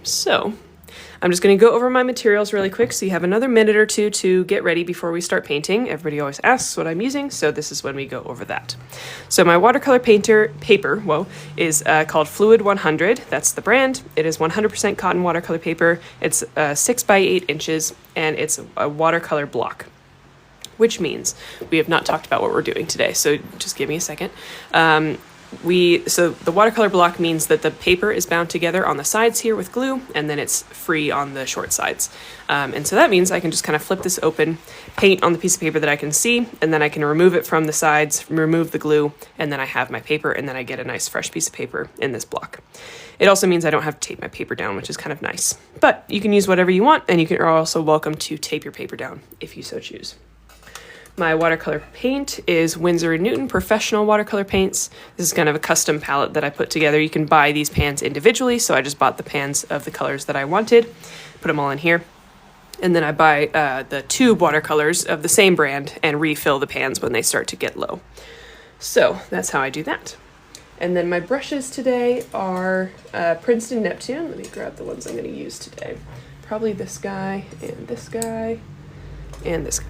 So I'm just going to go over my materials really quick so you have another minute or two to get ready before we start painting. Everybody always asks what I'm using, so this is when we go over that. So my watercolor paper is called Fluid 100. That's the brand. It is 100% cotton watercolor paper. It's 6 by 8 inches, and it's a watercolor block, which means we have not talked about what we're doing today. So just give me a second. So the watercolor block means that the paper is bound together on the sides here with glue, and then it's free on the short sides. And so that means I can just kind of flip this open, paint on the piece of paper that I can see, and then I can remove it from the sides, remove the glue, and then I have my paper, and then I get a nice fresh piece of paper in this block. It also means I don't have to tape my paper down, which is kind of nice. But you can use whatever you want, and you are also welcome to tape your paper down if you so choose. My watercolor paint is Winsor&Newton Professional Watercolor Paints. This is kind of a custom palette that I put together. You can buy these pans individually, so I just bought the pans of the colors that I wanted, put them all in here. And then I buy the tube watercolors of the same brand and refill the pans when they start to get low. So that's how I do that. And then my brushes today are Princeton Neptune. Let me grab the ones I'm going to use today. Probably this guy, and this guy, and this guy.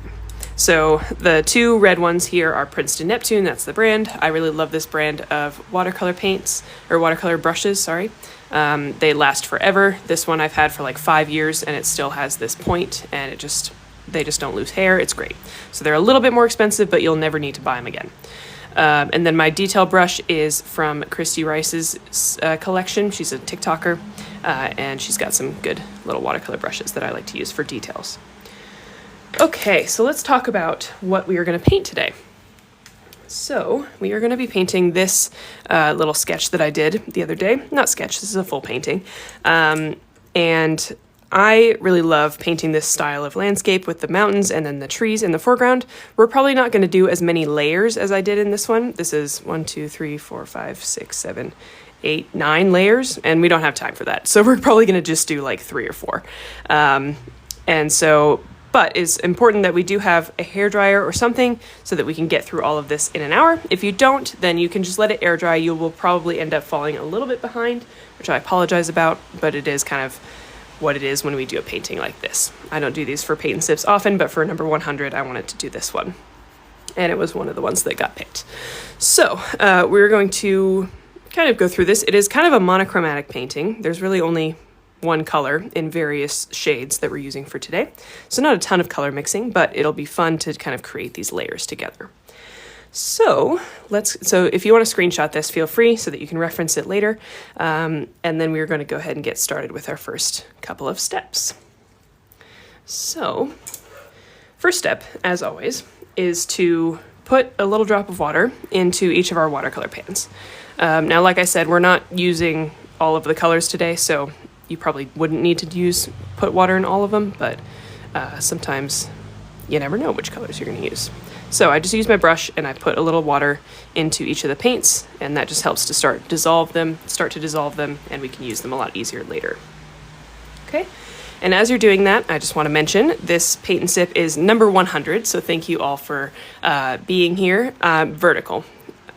So the two red ones here are Princeton Neptune, that's the brand. I really love this brand of watercolor paints, or watercolor brushes, sorry. They last forever. This one I've had for like 5 years and it still has this point, and they just don't lose hair. It's great. So they're a little bit more expensive, but you'll never need to buy them again. And then my detail brush is from Christy Rice's collection. She's a TikToker, and she's got some good little watercolor brushes that I like to use for details. Okay, so let's talk about what we are going to paint today. So we are going to be painting this little sketch that I did the other day. Not sketch, this is a full painting. And I really love painting this style of landscape with the mountains and then the trees in the foreground. We're probably not going to do as many layers as I did in this one. This is 1, 2, 3, 4, 5, 6, 7, 8, 9 layers, and we don't have time for that. So we're probably going to just do like 3 or 4. But it's important that we do have a hairdryer or something so that we can get through all of this in an hour. If you don't, then you can just let it air dry. You will probably end up falling a little bit behind, which I apologize about, but it is kind of what it is when we do a painting like this. I don't do these for paint and sips often, but for number 100, I wanted to do this one. And it was one of the ones that got picked. So we're going to kind of go through this. It is kind of a monochromatic painting. There's really only one color in various shades that we're using for today. So not a ton of color mixing, but it'll be fun to kind of create these layers together. So if you want to screenshot this, feel free so that you can reference it later. And then we're going to go ahead and get started with our first couple of steps. So first step, as always, is to put a little drop of water into each of our watercolor pans. Now, like I said, we're not using all of the colors today, so you probably wouldn't need to put water in all of them, but sometimes you never know which colors you're going to use. So I just use my brush and I put a little water into each of the paints, and that just helps to start to dissolve them, and we can use them a lot easier later. Okay, and as you're doing that, I just want to mention this paint and sip is number 100, so thank you all for being here. Vertical.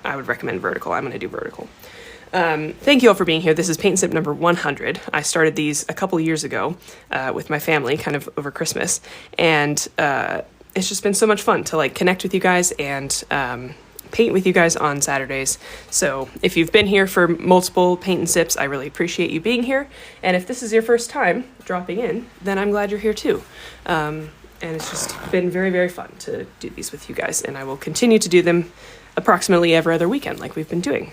I would recommend vertical. I'm going to do vertical. Thank you all for being here. This is paint and sip number 100. I started these a couple years ago with my family, kind of over Christmas, and it's just been so much fun to like connect with you guys and paint with you guys on Saturdays. So if you've been here for multiple paint and sips, I really appreciate you being here. And if this is your first time dropping in, then I'm glad you're here too. And it's just been very, very fun to do these with you guys, and I will continue to do them approximately every other weekend like we've been doing.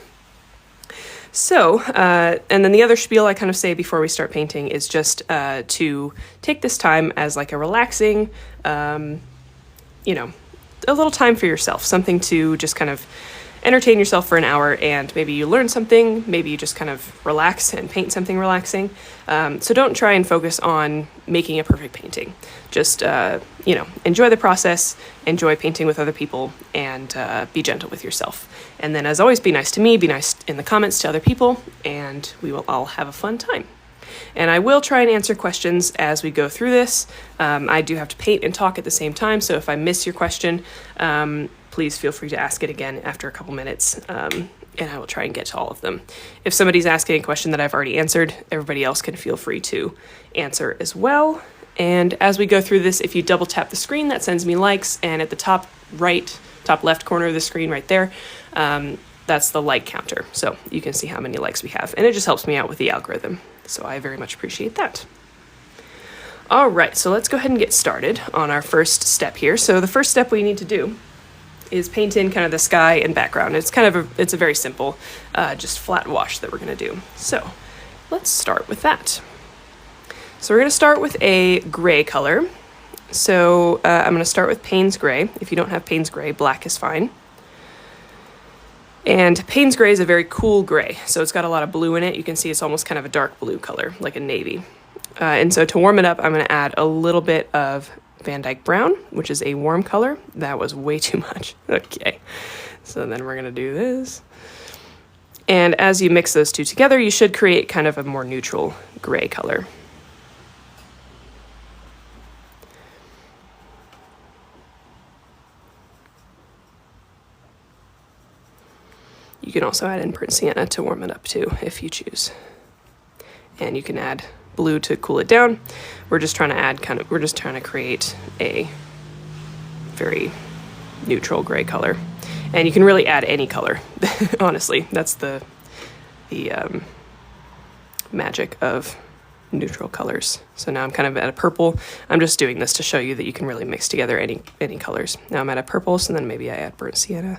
So, and then the other spiel I kind of say before we start painting is just to take this time as like a relaxing, a little time for yourself, something to just kind of entertain yourself for an hour, and maybe you learn something, maybe you just kind of relax and paint something relaxing. So don't try and focus on making a perfect painting. Just, enjoy the process, enjoy painting with other people, and be gentle with yourself. And then, as always, be nice to me, be nice in the comments to other people, and we will all have a fun time. And I will try and answer questions as we go through this. I do have to paint and talk at the same time, so if I miss your question, please feel free to ask it again after a couple minutes, and I will try and get to all of them. If somebody's asking a question that I've already answered, everybody else can feel free to answer as well. And as we go through this, if you double tap the screen, that sends me likes, and at the top left corner of the screen right there, that's the like counter. So you can see how many likes we have, and it just helps me out with the algorithm. So I very much appreciate that. All right, so let's go ahead and get started on our first step here. So the first step we need to do is paint in kind of the sky and background. It's a very simple, just flat wash that we're gonna do. So let's start with that. So we're gonna start with a gray color. So I'm gonna start with Payne's Gray. If you don't have Payne's Gray, black is fine. And Payne's Gray is a very cool gray. So it's got a lot of blue in it. You can see it's almost kind of a dark blue color, like a navy. And so to warm it up, I'm gonna add a little bit of Van Dyke Brown, which is a warm color. That was way too much. Okay, so then we're gonna do this. And as you mix those two together, you should create kind of a more neutral gray color. You can also add in burnt sienna to warm it up too, if you choose. And you can add blue to cool it down. We're just trying to create a very neutral gray color. And you can really add any color, honestly. That's the magic of neutral colors. So now I'm kind of at a purple. I'm just doing this to show you that you can really mix together any colors. Now I'm at a purple, so then maybe I add burnt sienna.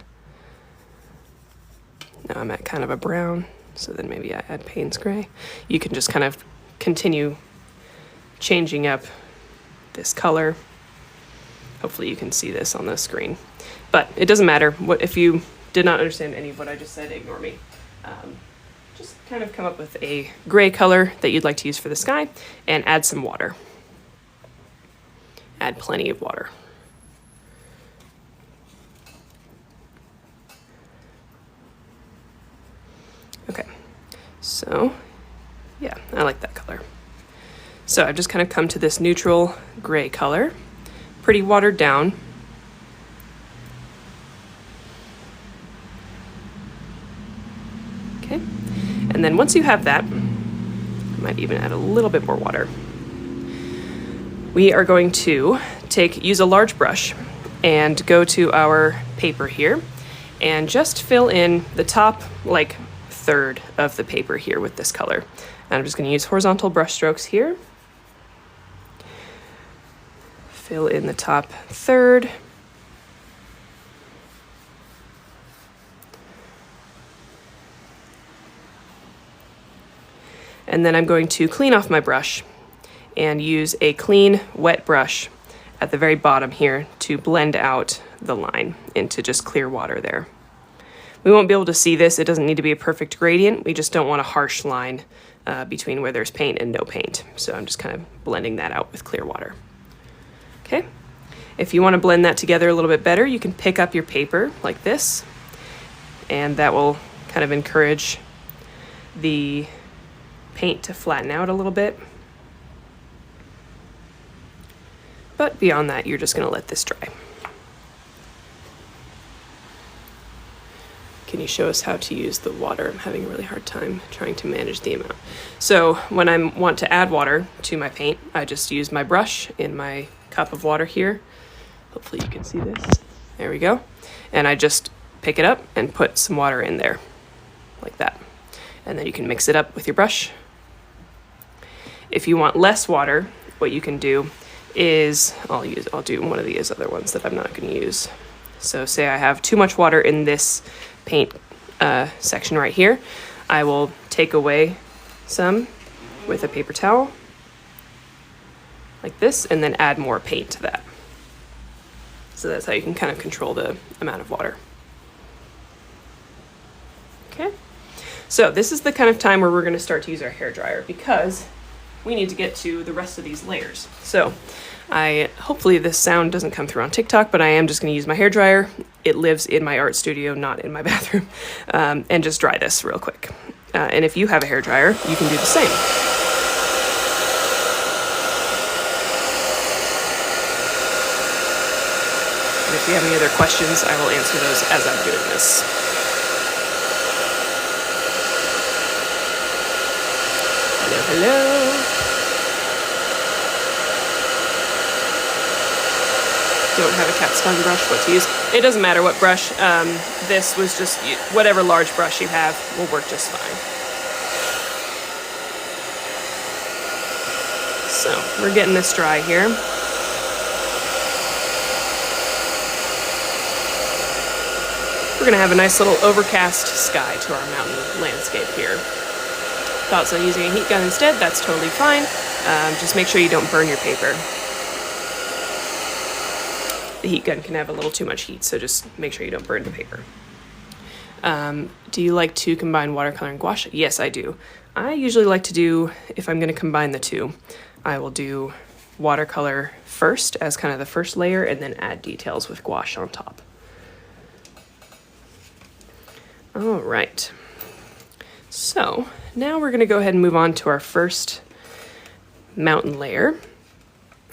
Now I'm at kind of a brown, so then maybe I add Payne's Gray. You can just kind of continue changing up this color. Hopefully you can see this on the screen, but it doesn't matter. If you did not understand any of what I just said, ignore me. Just kind of come up with a gray color that you'd like to use for the sky and add some water. Add plenty of water. Okay, so yeah, I like that color. So I've just kind of come to this neutral gray color, pretty watered down. Okay, and then once you have that, I might even add a little bit more water. We are going to use a large brush and go to our paper here and just fill in the top, like, third of the paper here with this color. And I'm just going to use horizontal brush strokes here. Fill in the top third. And then I'm going to clean off my brush and use a clean, wet brush at the very bottom here to blend out the line into just clear water there. We won't be able to see this. It doesn't need to be a perfect gradient. We just don't want a harsh line between where there's paint and no paint. So I'm just kind of blending that out with clear water. Okay. If you want to blend that together a little bit better, you can pick up your paper like this, and that will kind of encourage the paint to flatten out a little bit. But beyond that, you're just going to let this dry. Can you show us how to use the water? I'm having a really hard time trying to manage the amount. So when I want to add water to my paint, I just use my brush in my cup of water here. Hopefully you can see this. There we go. And I just pick it up and put some water in there, like that. And then you can mix it up with your brush. If you want less water, what you can do is, I'll do one of these other ones that I'm not going to use. So say I have too much water in this paint section right here, I will take away some with a paper towel like this, and then add more paint to that. So that's how you can kind of control the amount of water. Okay, so this is the kind of time where we're going to start to use our hairdryer, because we need to get to the rest of these layers. So hopefully this sound doesn't come through on TikTok, but I am just going to use my hairdryer. It lives in my art studio, not in my bathroom, and just dry this real quick. And if you have a hairdryer, you can do the same. And if you have any other questions, I will answer those as I'm doing this. Hello. Don't have a capstone brush, what to use. It doesn't matter what brush. This was just, whatever large brush you have will work just fine. So we're getting this dry here. We're gonna have a nice little overcast sky to our mountain landscape here. Thoughts on using a heat gun instead, that's totally fine. Just make sure you don't burn your paper. The heat gun can have a little too much heat, so just make sure you don't burn the paper. Do you like to combine watercolor and gouache? Yes, I do. I usually like to do, if I'm going to combine the two, I will do watercolor first as kind of the first layer and then add details with gouache on top. All right. So now we're going to go ahead and move on to our first mountain layer.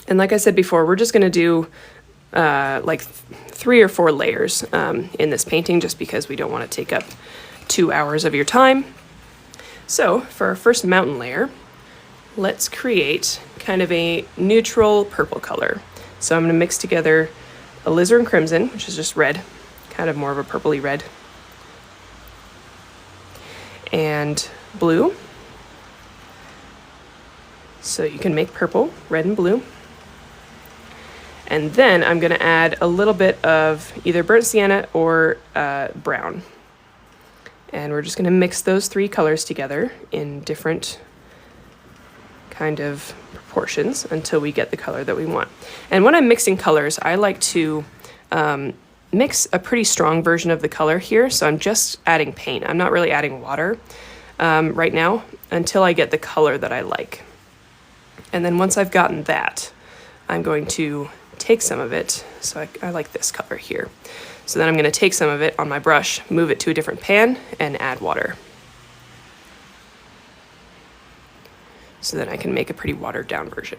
And like I said before, we're just going to do like 3 or 4 layers in this painting just because we don't want to take up 2 hours of your time. So for our first mountain layer, let's create kind of a neutral purple color. So I'm going to mix together alizarin crimson, which is just red, kind of more of a purpley red, and blue. So you can make purple, red, and blue. And then I'm going to add a little bit of either burnt sienna or brown. And we're just going to mix those 3 colors together in different kind of proportions until we get the color that we want. And when I'm mixing colors, I like to mix a pretty strong version of the color here. So I'm just adding paint. I'm not really adding water right now until I get the color that I like. And then once I've gotten that, I'm going to take some of it. So I like this color here. So then I'm going to take some of it on my brush, move it to a different pan, and add water. So then I can make a pretty watered down version.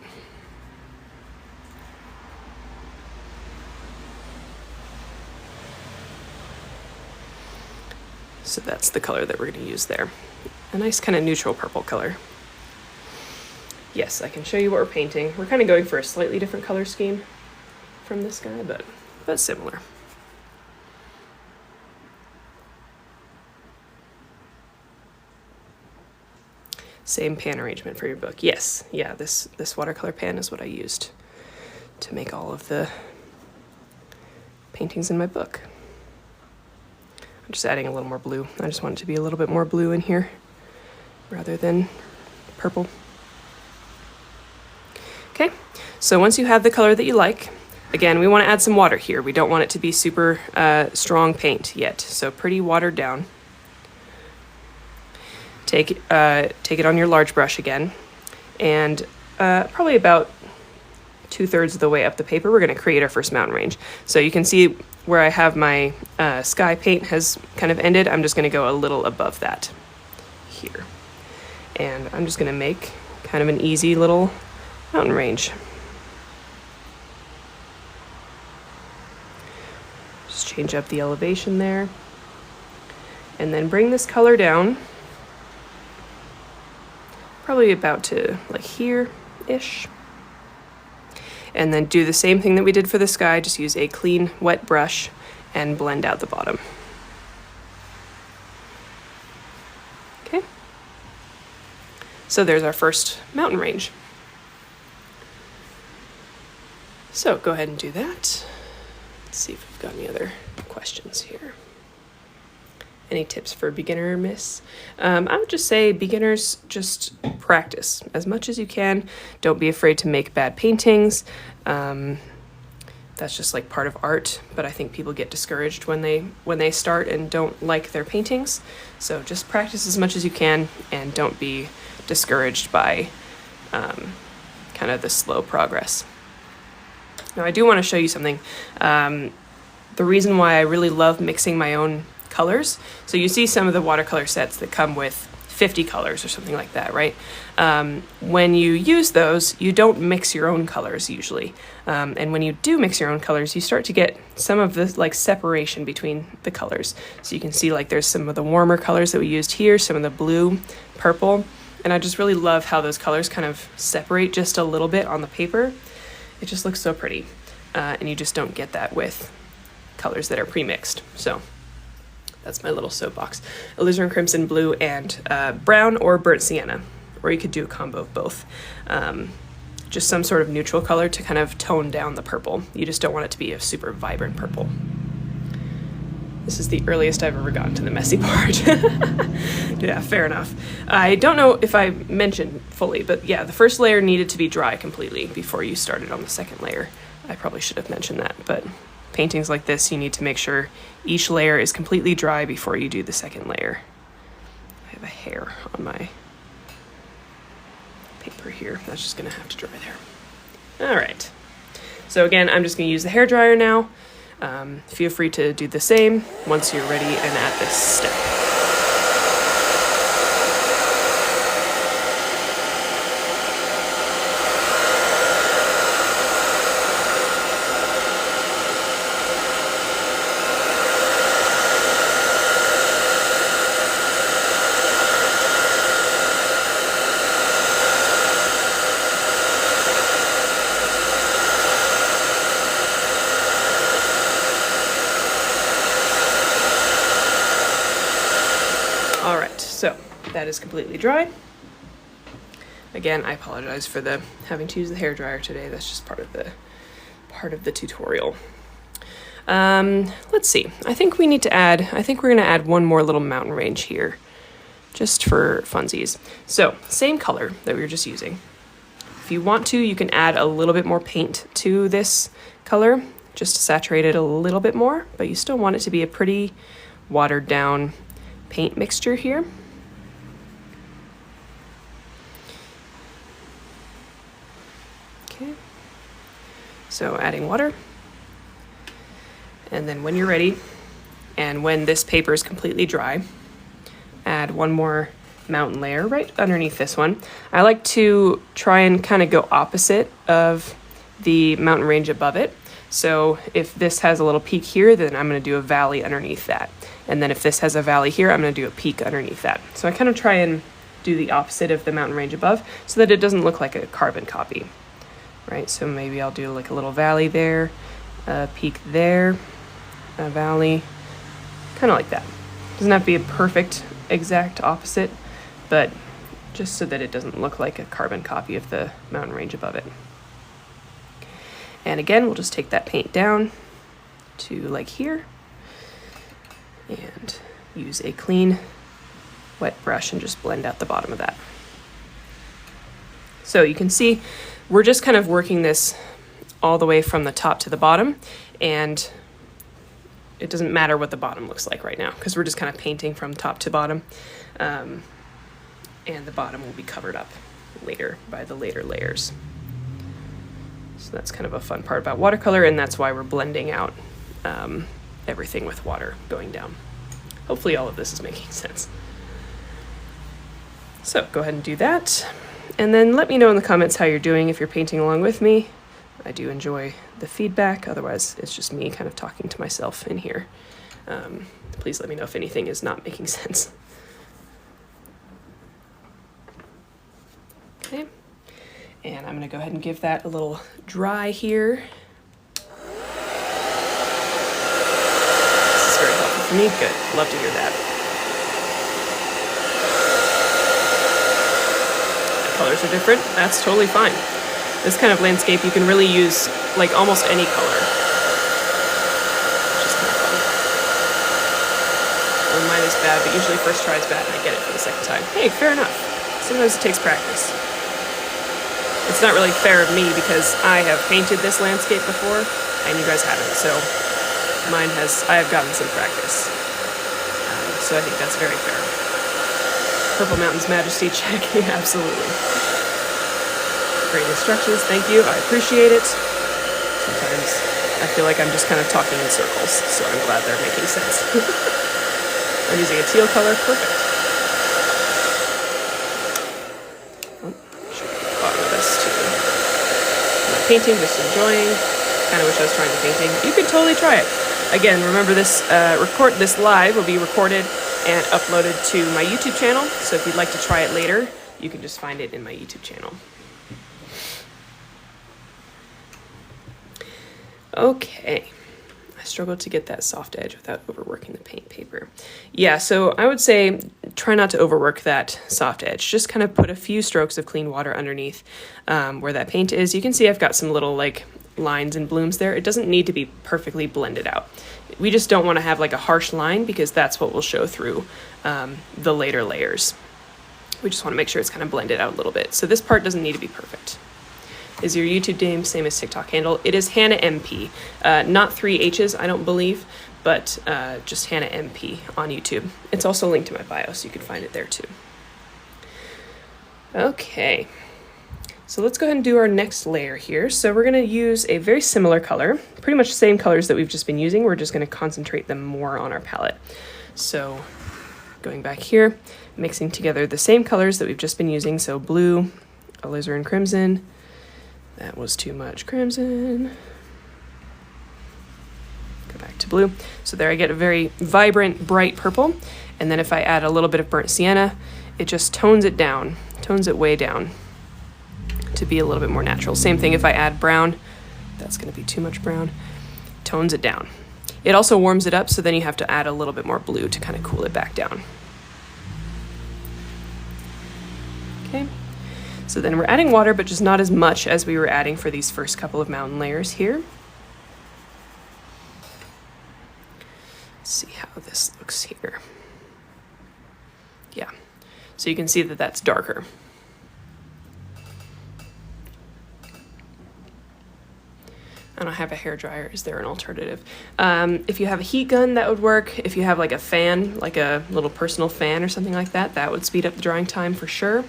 So that's the color that we're going to use there. A nice kind of neutral purple color. Yes, I can show you what we're painting. We're kind of going for a slightly different color scheme from this guy, but similar. Same pan arrangement for your book. Yes, yeah, this watercolor pan is what I used to make all of the paintings in my book. I'm just adding a little more blue. I just want it to be a little bit more blue in here rather than purple. Okay, so once you have the color that you like, again, we want to add some water here. We don't want it to be super strong paint yet, so pretty watered down. Take it on your large brush again, and probably about 2/3 of the way up the paper, we're going to create our first mountain range. So you can see where I have my sky paint has kind of ended. I'm just going to go a little above that here. And I'm just going to make kind of an easy little mountain range. Just change up the elevation there. And then bring this color down. Probably about to like here-ish. And then do the same thing that we did for the sky, just use a clean, wet brush and blend out the bottom. Okay. So there's our first mountain range. So go ahead and do that. Let's see if we've got any other questions here. Any tips for beginner miss? I would just say beginners, just practice as much as you can. Don't be afraid to make bad paintings. That's just like part of art, but I think people get discouraged when they start and don't like their paintings. So just practice as much as you can and don't be discouraged by kind of the slow progress. Now I do want to show you something. The reason why I really love mixing my own colors. So you see some of the watercolor sets that come with 50 colors or something like that, right? When you use those, you don't mix your own colors usually. And when you do mix your own colors, you start to get some of the like separation between the colors. So you can see like there's some of the warmer colors that we used here, some of the blue, purple, And I just really love how those colors kind of separate just a little bit on the paper. It just looks so pretty. And you just don't get that with colors that are pre-mixed. So that's my little soapbox. Alizarin crimson, blue, and brown or burnt sienna. Or you could do a combo of both. Just some sort of neutral color to kind of tone down the purple. You just don't want it to be a super vibrant purple. This is the earliest I've ever gotten to the messy part. Yeah, fair enough. I don't know if I mentioned fully, but yeah, the first layer needed to be dry completely before you started on the second layer. I probably should have mentioned that, but paintings like this, you need to make sure each layer is completely dry before you do the second layer. I have a hair on my paper here. That's just gonna have to dry there. All right. So again, I'm just gonna use the hairdryer now. Feel free to do the same once you're ready and at this step. All right, so that is completely dry. Again, I apologize for the having to use the hairdryer today. That's just part of the tutorial. Let's see. I think we're gonna add one more little mountain range here, just for funsies. So same color that we were just using. If you want to, you can add a little bit more paint to this color, just to saturate it a little bit more, but you still want it to be a pretty watered down paint mixture here. Okay, so adding water, and then when you're ready and when this paper is completely dry, add one more mountain layer right underneath this one. I like to try and kind of go opposite of the mountain range above it. So if this has a little peak here, then I'm going to do a valley underneath that. And then if this has a valley here, I'm going to do a peak underneath that. So I kind of try and do the opposite of the mountain range above so that it doesn't look like a carbon copy, right? So maybe I'll do like a little valley there, a peak there, a valley, kind of like that. Doesn't have to be a perfect exact opposite, but just so that it doesn't look like a carbon copy of the mountain range above it. And again, we'll just take that paint down to like here and use a clean wet brush and just blend out the bottom of that. So you can see we're just kind of working this all the way from the top to the bottom, and it doesn't matter what the bottom looks like right now because we're just kind of painting from top to bottom, and the bottom will be covered up later by the later layers. So that's kind of a fun part about watercolor, and that's why we're blending out everything with water going down. Hopefully all of this is making sense. So go ahead and do that. And then let me know in the comments how you're doing if you're painting along with me. I do enjoy the feedback. Otherwise, it's just me kind of talking to myself in here. Please let me know if anything is not making sense. Okay. And I'm gonna go ahead and give that a little dry here. This is very helpful for me. Good, love to hear that. The colors are different, that's totally fine. This kind of landscape, you can really use like almost any color. Which is kind of fun. Well, mine is bad, but usually first try is bad and I get it for the second time. Hey, fair enough. Sometimes it takes practice. It's not really fair of me because I have painted this landscape before and you guys haven't, so I have gotten some practice. So I think that's very fair. Purple Mountain's Majesty check, absolutely. Great instructions, thank you, I appreciate it. Sometimes I feel like I'm just kind of talking in circles, so I'm glad they're making sense. I'm using a teal color, perfect. Painting, just enjoying, kind of wish I was trying the painting. You could totally try it. Again, remember this live will be recorded and uploaded to my YouTube channel, so if you'd like to try it later, you can just find it in my YouTube channel. Okay, I struggled to get that soft edge without overworking the paint paper. Yeah, so I would say try not to overwork that soft edge. Just kind of put a few strokes of clean water underneath where that paint is. You can see I've got some little like lines and blooms there. It doesn't need to be perfectly blended out. We just don't want to have like a harsh line because that's what will show through the later layers. We just want to make sure it's kind of blended out a little bit. So this part doesn't need to be perfect. Is your YouTube name same as TikTok handle? It is Hannah MP, not 3 H's, I don't believe, but just Hannah MP on YouTube. It's also linked to my bio, so you can find it there too. Okay, so let's go ahead and do our next layer here. So we're gonna use a very similar color, pretty much the same colors that we've just been using. We're just gonna concentrate them more on our palette. So going back here, mixing together the same colors that we've just been using. So blue, alizarin crimson. That was too much crimson. Go back to blue. So there I get a very vibrant, bright purple. And then if I add a little bit of burnt sienna, it just tones it down, tones it way down to be a little bit more natural. Same thing if I add brown, that's gonna be too much brown, tones it down. It also warms it up, so then you have to add a little bit more blue to kind of cool it back down. Okay. So then we're adding water, but just not as much as we were adding for these first couple of mountain layers here. Let's see how this looks here. Yeah, so you can see that that's darker. I don't have a hairdryer. Is there an alternative? If you have a heat gun, that would work. If you have like a fan, like a little personal fan or something like that, that would speed up the drying time for sure.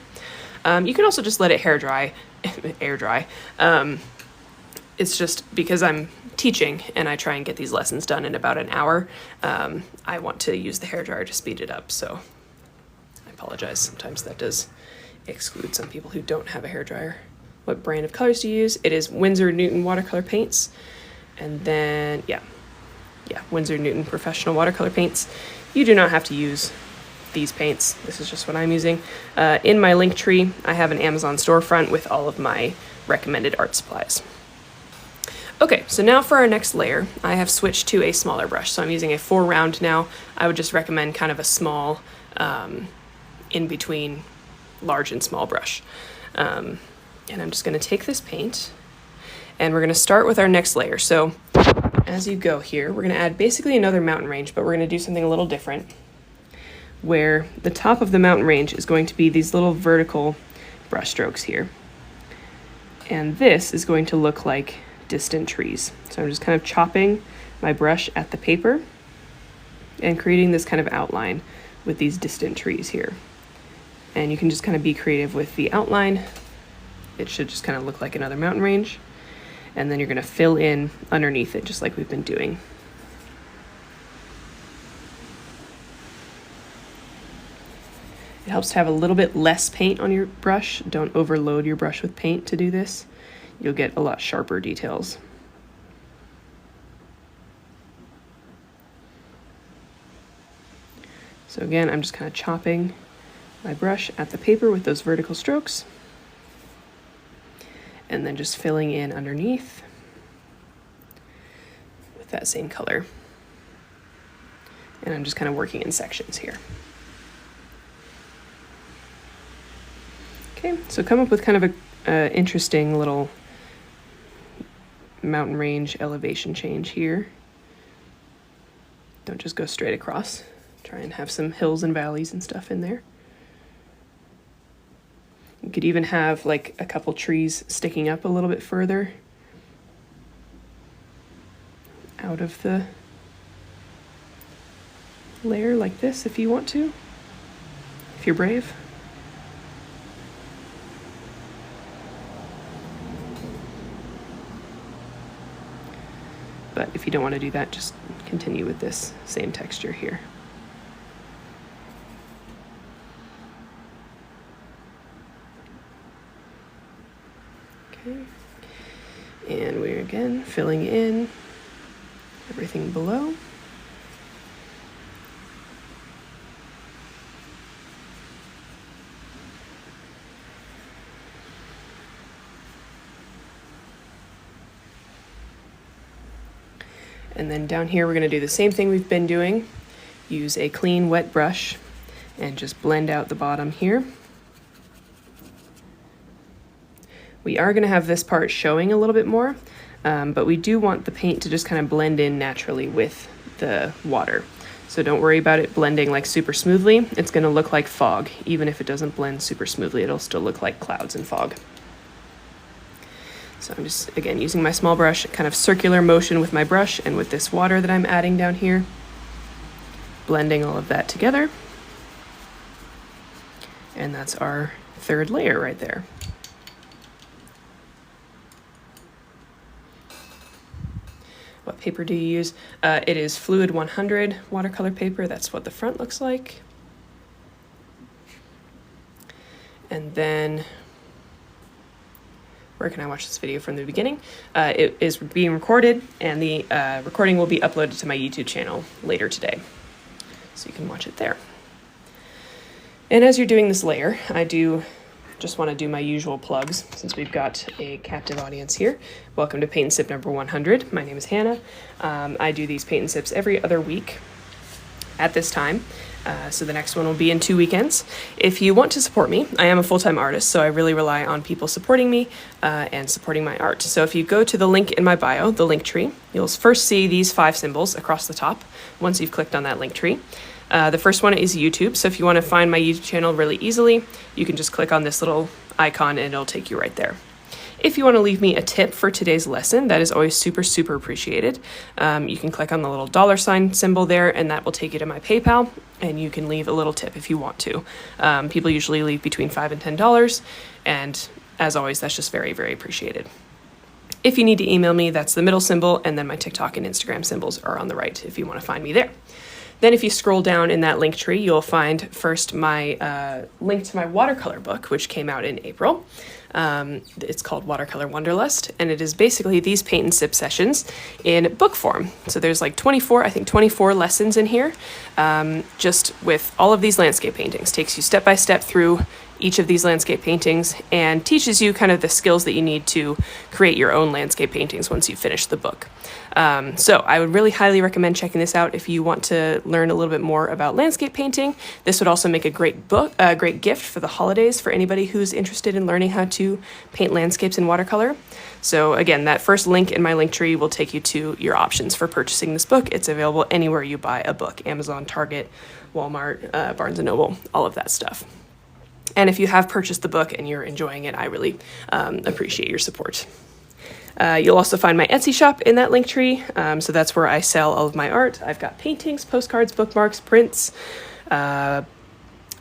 You can also just let it air dry. It's just because I'm teaching and I try and get these lessons done in about an hour. I want to use the hairdryer to speed it up, so I apologize. Sometimes that does exclude some people who don't have a hairdryer. What brand of colors do you use? It is Winsor&Newton watercolor paints. And then, yeah, Winsor&Newton professional watercolor paints. You do not have to use these paints. This is just what I'm using. In my link tree, I have an Amazon storefront with all of my recommended art supplies. Okay, so now for our next layer, I have switched to a smaller brush. So I'm using a Foreground now. I would just recommend kind of a small, in between large and small brush. And I'm just gonna take this paint and we're gonna start with our next layer. So as you go here, we're gonna add basically another mountain range, but we're gonna do something a little different, where the top of the mountain range is going to be these little vertical brush strokes here. And this is going to look like distant trees. So I'm just kind of chopping my brush at the paper and creating this kind of outline with these distant trees here. And you can just kind of be creative with the outline. It should just kind of look like another mountain range. And then you're gonna fill in underneath it, just like we've been doing. It helps to have a little bit less paint on your brush. Don't overload your brush with paint to do this. You'll get a lot sharper details. So again, I'm just kind of chopping my brush at the paper with those vertical strokes, and then just filling in underneath with that same color. And I'm just kind of working in sections here. Okay, so come up with kind of a interesting little mountain range elevation change here. Don't just go straight across. Try and have some hills and valleys and stuff in there. You could even have like a couple trees sticking up a little bit further out of the layer like this if you want to, if you're brave. But if you don't want to do that, just continue with this same texture here. Okay, and we're again filling in everything below. And then down here, we're going to do the same thing we've been doing. Use a clean, wet brush and just blend out the bottom here. We are going to have this part showing a little bit more, but we do want the paint to just kind of blend in naturally with the water. So don't worry about it blending like super smoothly. It's going to look like fog. Even if it doesn't blend super smoothly, it'll still look like clouds and fog. So I'm just, again, using my small brush, kind of circular motion with my brush and with this water that I'm adding down here, blending all of that together. And that's our third layer right there. What paper do you use? It is Fluid 100 watercolor paper. That's what the front looks like. And then, where can I watch this video from the beginning? It is being recorded, and the recording will be uploaded to my YouTube channel later today. So you can watch it there. And as you're doing this layer, I do just want to do my usual plugs since we've got a captive audience here. Welcome to Paint and Sip number 100. My name is Hannah. I do these Paint and Sips every other week at this time. So the next one will be in 2 weekends. If you want to support me, I am a full-time artist, so I really rely on people supporting me and supporting my art. So if you go to the link in my bio, the link tree, you'll first see these 5 symbols across the top once you've clicked on that link tree. The first one is YouTube, so if you want to find my YouTube channel really easily, you can just click on this little icon and it'll take you right there. If you want to leave me a tip for today's lesson, that is always super, super appreciated. You can click on the little $ symbol there, and that will take you to my PayPal, and you can leave a little tip if you want to. People usually leave between $5 and $10, and as always, that's just very, very appreciated. If you need to email me, that's the middle symbol, and then my TikTok and Instagram symbols are on the right if you want to find me there. Then if you scroll down in that link tree, you'll find first my link to my watercolor book, which came out in April. It's called Watercolor Wanderlust, and it is basically these paint and sip sessions in book form. So there's like 24 lessons in here, just with all of these landscape paintings. Takes you step by step through each of these landscape paintings and teaches you kind of the skills that you need to create your own landscape paintings once you finish the book. So I would really highly recommend checking this out if you want to learn a little bit more about landscape painting. This would also make a great great gift for the holidays for anybody who's interested in learning how to paint landscapes in watercolor. So again, that first link in my link tree will take you to your options for purchasing this book. It's available anywhere you buy a book: Amazon, Target, Walmart, Barnes & Noble, all of that stuff. And if you have purchased the book and you're enjoying it, I really appreciate your support. You'll also find my Etsy shop in that link tree. So that's where I sell all of my art. I've got paintings, postcards, bookmarks, prints,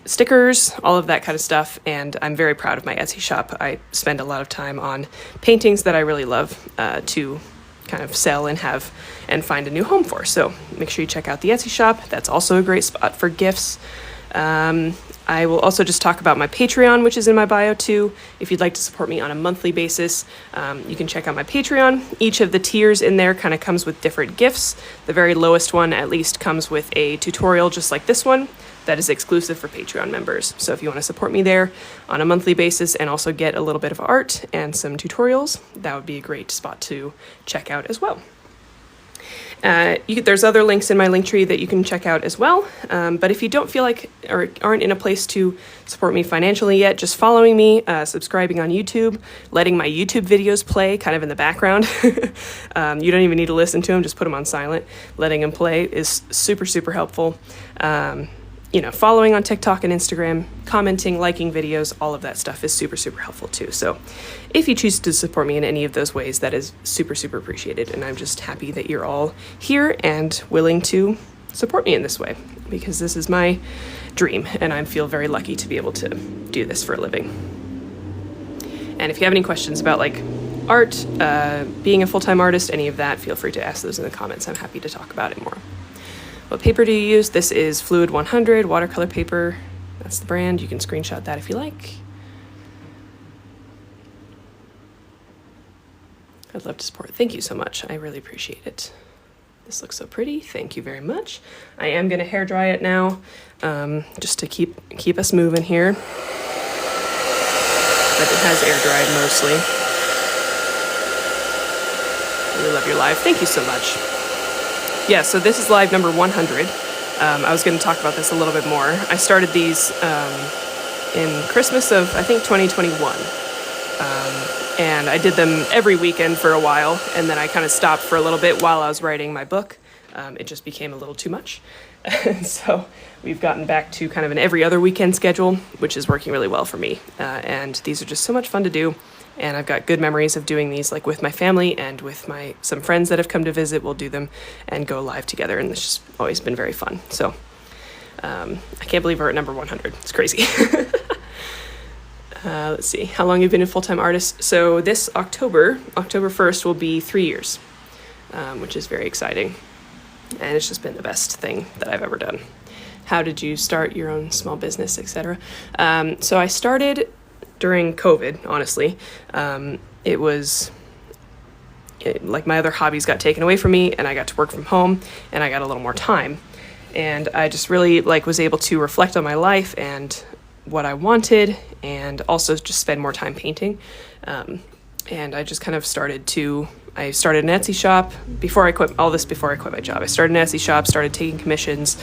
stickers, all of that kind of stuff. And I'm very proud of my Etsy shop. I spend a lot of time on paintings that I really love to kind of sell and have and find a new home for. So make sure you check out the Etsy shop. That's also a great spot for gifts. I will also just talk about my Patreon, which is in my bio too. If you'd like to support me on a monthly basis, you can check out my Patreon. Each of the tiers in there kind of comes with different gifts. The very lowest one at least comes with a tutorial just like this one that is exclusive for Patreon members. So if you want to support me there on a monthly basis and also get a little bit of art and some tutorials, that would be a great spot to check out as well. There's other links in my link tree that you can check out as well. But if you don't feel like or aren't in a place to support me financially yet, just following me, subscribing on YouTube, letting my YouTube videos play kind of in the background. You don't even need to listen to them, just put them on silent. Letting them play is super, super helpful. Following on TikTok and Instagram, commenting, liking videos, all of that stuff is super, super helpful too. So if you choose to support me in any of those ways, that is super, super appreciated. And I'm just happy that you're all here and willing to support me in this way, because this is my dream and I feel very lucky to be able to do this for a living. And if you have any questions about like art, being a full-time artist, any of that, feel free to ask those in the comments. I'm happy to talk about it more. What paper do you use? This is Fluid 100 watercolor paper. That's the brand. You can screenshot that if you like. I'd love to support. Thank you so much. I really appreciate it. This looks so pretty. Thank you very much. I am going to hair dry it now, just to keep us moving here. But it has air dried mostly. Really love your live. Thank you so much. Yeah, so this is live number 100. I was going to talk about this a little bit more. I started these in Christmas of, I think, 2021. And I did them every weekend for a while, and then I kind of stopped for a little bit while I was writing my book. It just became a little too much. So we've gotten back to kind of an every other weekend schedule, which is working really well for me. And these are just so much fun to do. And I've got good memories of doing these, like with my family and with some friends that have come to visit. We'll do them and go live together, and it's just always been very fun. So I can't believe we're at number 100. It's crazy. Let's see, how long you've been a full-time artist? So this October 1st, will be 3 years, which is very exciting. And it's just been the best thing that I've ever done. How did you start your own small business, etc.? So I started during COVID, honestly. It was like my other hobbies got taken away from me, and I got to work from home, and I got a little more time. And I just really was able to reflect on my life and what I wanted, and also just spend more time painting. And I just kind of I started an Etsy shop before I quit my job. I started an Etsy shop, started taking commissions,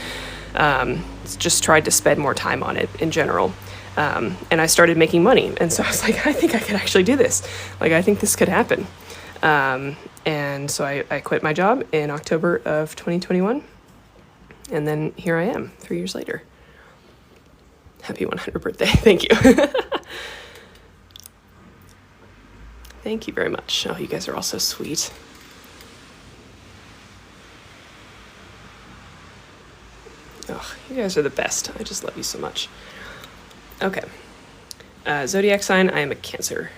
just tried to spend more time on it in general. And I started making money. And so I was like, I think I could actually do this. I think this could happen. And so I quit my job in October of 2021. And then here I am 3 years later. Happy 100th birthday. Thank you. Thank you very much. Oh, you guys are all so sweet. Oh, you guys are the best. I just love you so much. Okay. Zodiac sign, I am a Cancer.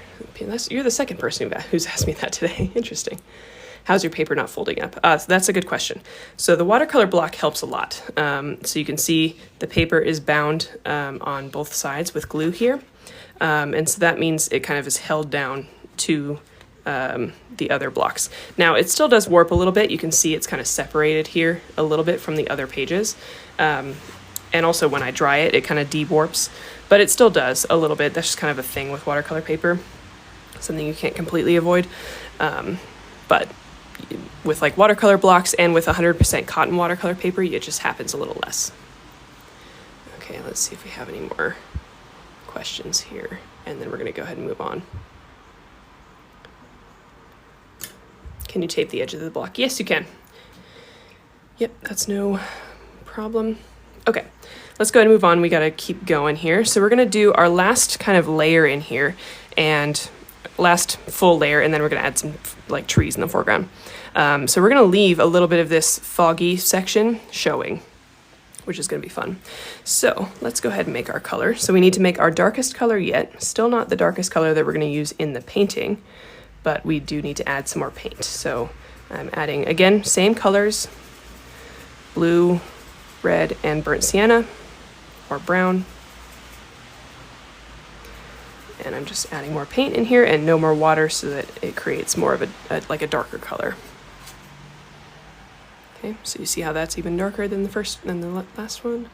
You're the second person who's asked me that today. Interesting. How's your paper not folding up? So that's a good question. So the watercolor block helps a lot. So you can see the paper is bound on both sides with glue here. And so that means it kind of is held down to the other blocks. Now it still does warp a little bit. You can see it's kind of separated here a little bit from the other pages. And also when I dry it, it kind of de-warps, but it still does a little bit. That's just kind of a thing with watercolor paper, something you can't completely avoid. But with watercolor blocks and with 100% cotton watercolor paper, it just happens a little less. Okay, let's see if we have any more questions here, and then we're going to go ahead and move on. Can you tape the edge of the block? Yes, you can. Yep, that's no problem. Okay, let's go ahead and move on. We got to keep going here. So we're going to do our last kind of layer in here, and last full layer, and then we're going to add some trees in the foreground. So we're going to leave a little bit of this foggy section showing, which is going to be fun. So let's go ahead and make our color. So we need to make our darkest color yet. Still not the darkest color that we're going to use in the painting, but we do need to add some more paint. So I'm adding, again, same colors, blue, red, and burnt sienna, or brown. And I'm just adding more paint in here and no more water so that it creates more of a darker color. Okay, so you see how that's even darker than the last one?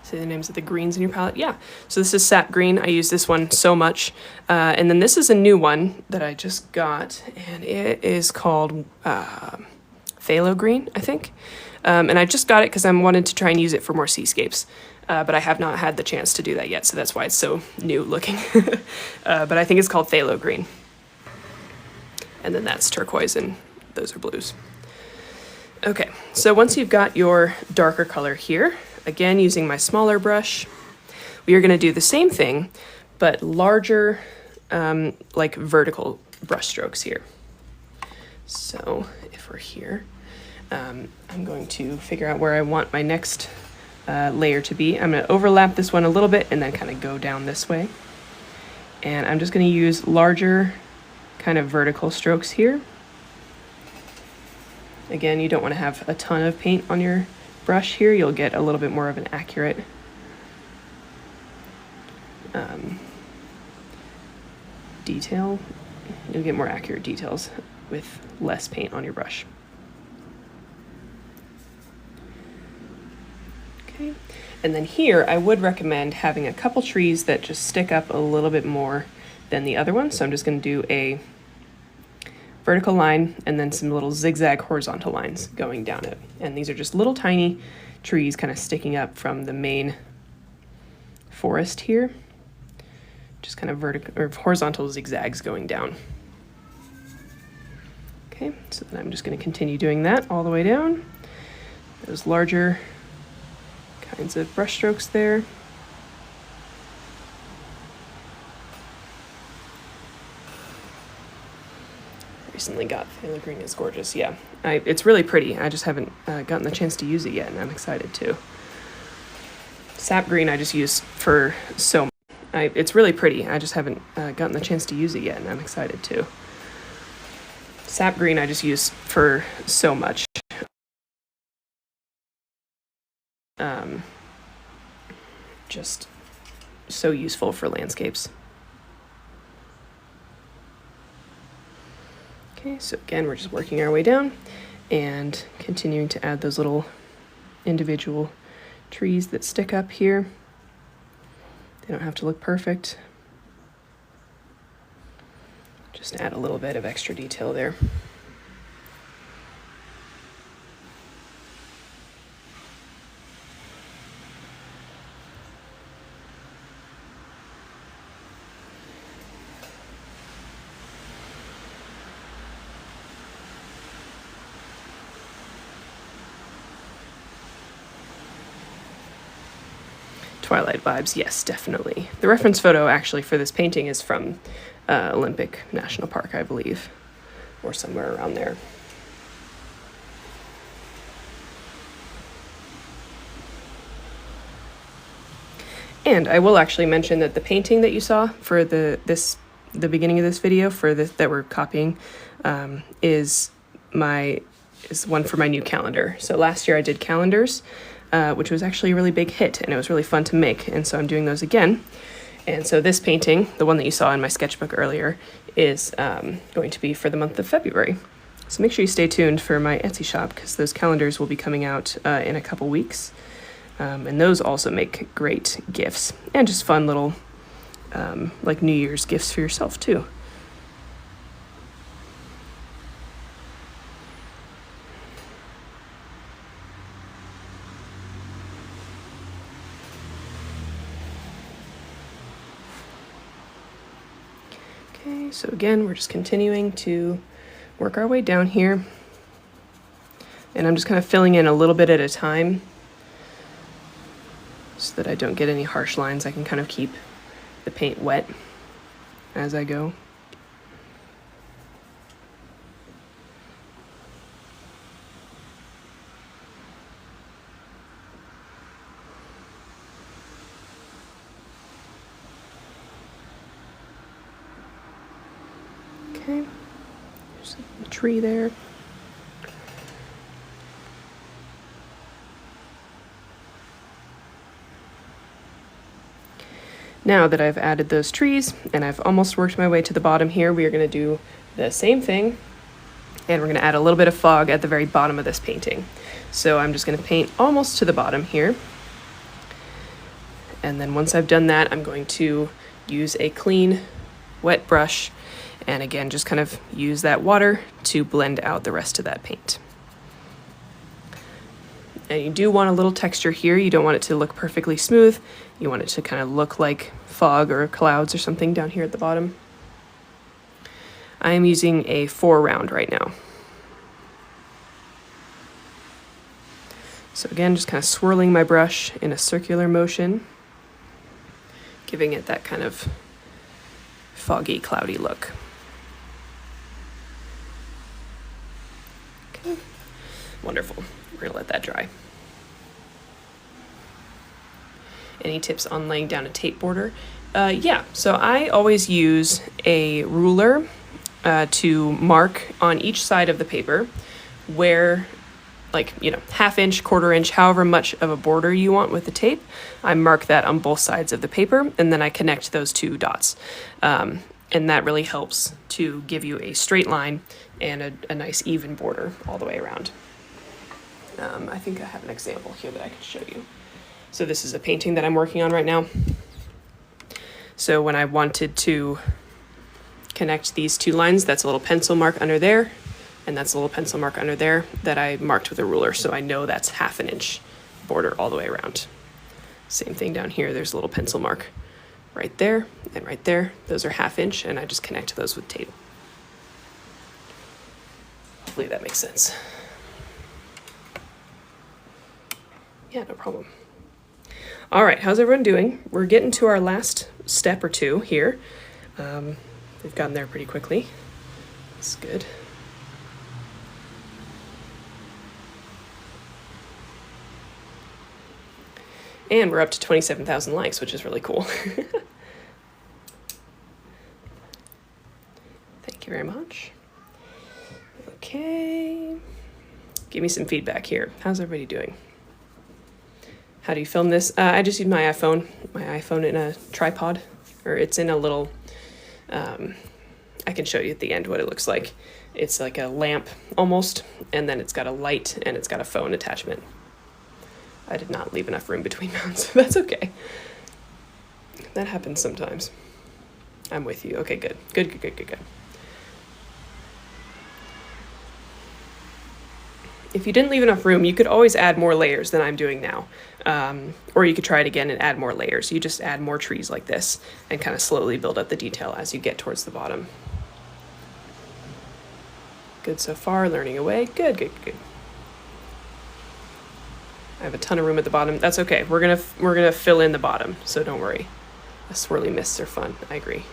Say the names of the greens in your palette. Yeah, so this is sap green. I use this one so much. And then this is a new one that I just got, and it is called phthalo green, I think. And I just got it because I wanted to try and use it for more seascapes. But I have not had the chance to do that yet, so that's why it's so new looking. But I think it's called phthalo green. And then that's turquoise, and those are blues. Okay, so once you've got your darker color here, again, using my smaller brush, we are going to do the same thing, but larger, vertical brush strokes here. So if we're here, I'm going to figure out where I want my next layer to be. I'm going to overlap this one a little bit and then kind of go down this way. And I'm just going to use larger kind of vertical strokes here. Again, you don't want to have a ton of paint on your brush here. You'll get a little bit more of an accurate detail. You'll get more accurate details with less paint on your brush. Okay, and then here I would recommend having a couple trees that just stick up a little bit more than the other one. So I'm just going to do vertical line and then some little zigzag horizontal lines going down it. And these are just little tiny trees kind of sticking up from the main forest here. Just kind of vertical or horizontal zigzags going down. Okay, so then I'm just going to continue doing that all the way down. Those larger kinds of brush strokes there. Recently got Phthalo Green. Is gorgeous. Yeah, it's really pretty. I just haven't gotten the chance to use it yet, and I'm excited to. Sap Green I just use for so much. It's really pretty. I just haven't gotten the chance to use it yet, and I'm excited to. Sap Green I just use for so much. Just so useful for landscapes. Okay, so again, we're just working our way down and continuing to add those little individual trees that stick up here. They don't have to look perfect. Just add a little bit of extra detail there. Twilight vibes, yes, definitely. The reference photo actually for this painting is from Olympic National Park, I believe, or somewhere around there. And I will actually mention that the painting that you saw for the beginning of this video that we're copying is one for my new calendar. So last year I did calendars, which was actually a really big hit, and it was really fun to make, and so I'm doing those again. And so this painting, the one that you saw in my sketchbook earlier, is going to be for the month of February. So make sure you stay tuned for my Etsy shop, because those calendars will be coming out in a couple weeks. And those also make great gifts, and just fun little like New Year's gifts for yourself too. Okay, so again, we're just continuing to work our way down here. And I'm just kind of filling in a little bit at a time so that I don't get any harsh lines. I can kind of keep the paint wet as I go. Okay, there's a tree there. Now that I've added those trees and I've almost worked my way to the bottom here, we are going to do the same thing, and we're going to add a little bit of fog at the very bottom of this painting. So I'm just going to paint almost to the bottom here. And then once I've done that, I'm going to use a clean, wet brush, and again, just kind of use that water to blend out the rest of that paint. And you do want a little texture here. You don't want it to look perfectly smooth. You want it to kind of look like fog or clouds or something down here at the bottom. I am using a Foreground right now. So again, just kind of swirling my brush in a circular motion, giving it that kind of foggy, cloudy look. Okay, wonderful. We're gonna let that dry. Any tips on laying down a tape border? Yeah, so I always use a ruler to mark on each side of the paper where, like, you know, 1/2 inch, 1/4 inch, however much of a border you want with the tape. I mark that on both sides of the paper, and then I connect those two dots. And that really helps to give you a straight line and a nice even border all the way around. I think I have an example here that I can show you. So this is a painting that I'm working on right now. So when I wanted to connect these two lines. That's a little pencil mark under there, and that's a little pencil mark under there that I marked with a ruler, so I know that's 1/2 inch border all the way around. Same thing down here, there's a little pencil mark right there and right there. Those are 1/2 inch, and I just connect those with tape. Hopefully that makes sense. Yeah, no problem. All right, how's everyone doing? We're getting to our last step or two here. We've gotten there pretty quickly. That's good. And we're up to 27,000 likes, which is really cool. Thank you very much. Okay. Give me some feedback here. How's everybody doing? How do you film this? I just use my iPhone in a tripod, or it's in a little, I can show you at the end what it looks like. It's like a lamp almost, and then it's got a light and it's got a phone attachment. I did not leave enough room between mounts. That's okay. That happens sometimes. I'm with you. Okay, good. Good. If you didn't leave enough room, you could always add more layers than I'm doing now. Or you could try it again and add more layers. You just add more trees like this and kind of slowly build up the detail as you get towards the bottom. Good so far, learning away. Good. I have a ton of room at the bottom. That's okay. We're gonna fill in the bottom, so don't worry. The swirly mists are fun. I agree.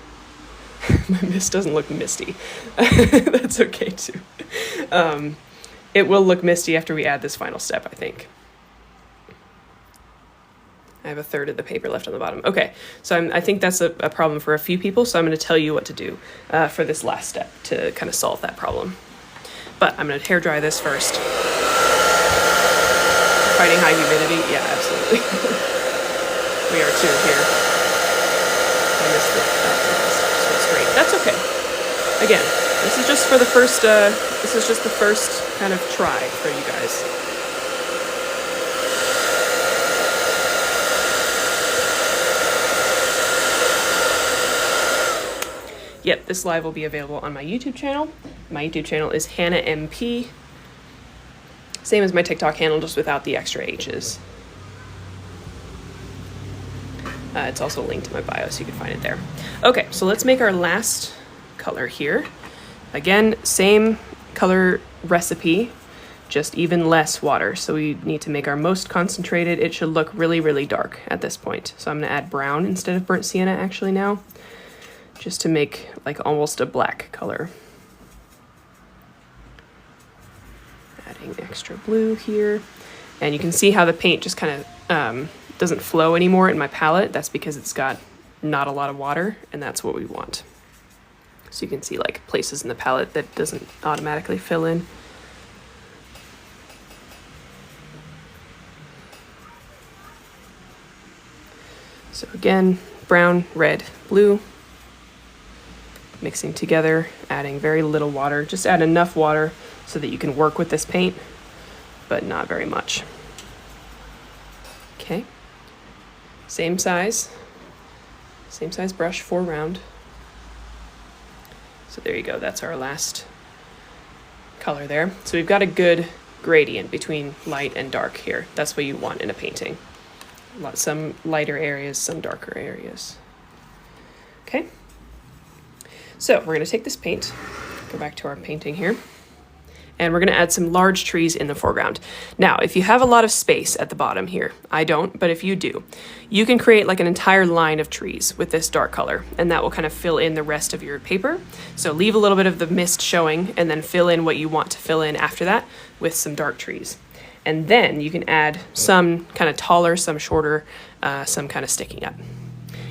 My mist doesn't look misty. That's okay too. It will look misty after we add this final step, I think. I have 1/3 of the paper left on the bottom. Okay, so I think that's a problem for a few people, so I'm going to tell you what to do for this last step to kind of solve that problem. But I'm going to hair dry this first. Fighting high humidity? Yeah, absolutely. We are too here. I missed it. Just went straight. That's okay. Again, this is just for the first. This is just the first kind of try for you guys. Yep, this live will be available on my YouTube channel. My YouTube channel is Hannah MP. Same as my TikTok handle, just without the extra H's. It's also linked in my bio, so you can find it there. Okay, so let's make our last color here. Again, same color recipe, just even less water. So we need to make our most concentrated. It should look really, really dark at this point. So I'm gonna add brown instead of burnt sienna actually now, just to make like almost a black color. Adding extra blue here. And you can see how the paint just kind of doesn't flow anymore in my palette. That's because it's got not a lot of water, and that's what we want. So you can see like places in the palette that doesn't automatically fill in. So again, brown, red, blue, mixing together, adding very little water. Just add enough water so that you can work with this paint, but not very much. Okay, same size brush, Foreground. So there you go, that's our last color there. So we've got a good gradient between light and dark here. That's what you want in a painting. Some lighter areas, some darker areas. Okay, so we're gonna take this paint, go back to our painting here, and we're gonna add some large trees in the foreground. Now, if you have a lot of space at the bottom here, I don't, but if you do, you can create like an entire line of trees with this dark color, and that will kind of fill in the rest of your paper. So leave a little bit of the mist showing, and then fill in what you want to fill in after that with some dark trees. And then you can add some kind of taller, some shorter, some kind of sticking up.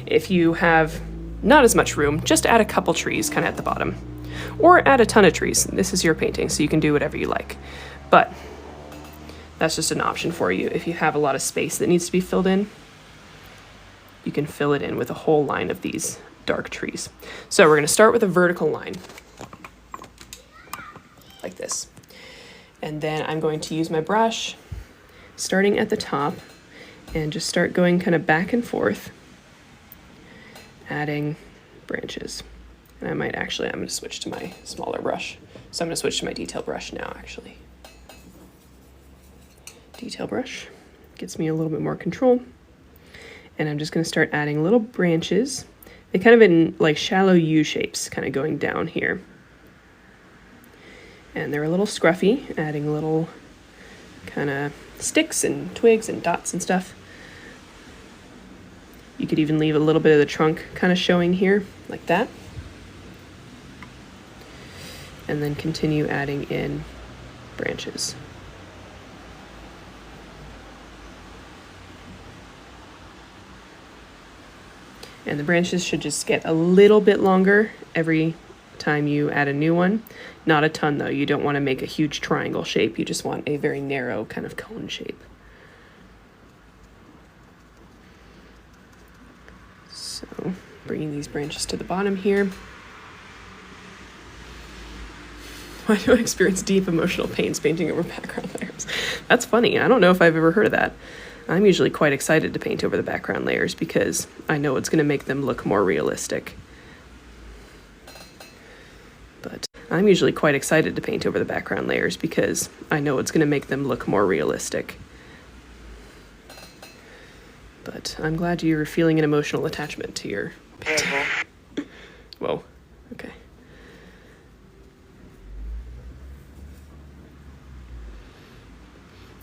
If you have not as much room, just add a couple trees kind of at the bottom. Or add a ton of trees. This is your painting, so you can do whatever you like. But that's just an option for you. If you have a lot of space that needs to be filled in, you can fill it in with a whole line of these dark trees. So we're gonna start with a vertical line, like this. And then I'm going to use my brush, starting at the top, and just start going kind of back and forth, adding branches. And I'm going to switch to my smaller brush. So I'm going to switch to my detail brush now, actually. Detail brush gets me a little bit more control. And I'm just going to start adding little branches. They kind of in like shallow U shapes, kind of going down here. And they're a little scruffy, adding little kind of sticks and twigs and dots and stuff. You could even leave a little bit of the trunk kind of showing here, like that. And then continue adding in branches. And the branches should just get a little bit longer every time you add a new one. Not a ton though, you don't want to make a huge triangle shape, you just want a very narrow kind of cone shape. So, bringing these branches to the bottom here. Why do I experience deep emotional pains painting over background layers? That's funny, I don't know if I've ever heard of that. I'm usually quite excited to paint over the background layers because I know it's going to make them look more realistic. But I'm usually quite excited to paint over the background layers because I know it's going to make them look more realistic. But I'm glad you're feeling an emotional attachment to your painting. Whoa, okay.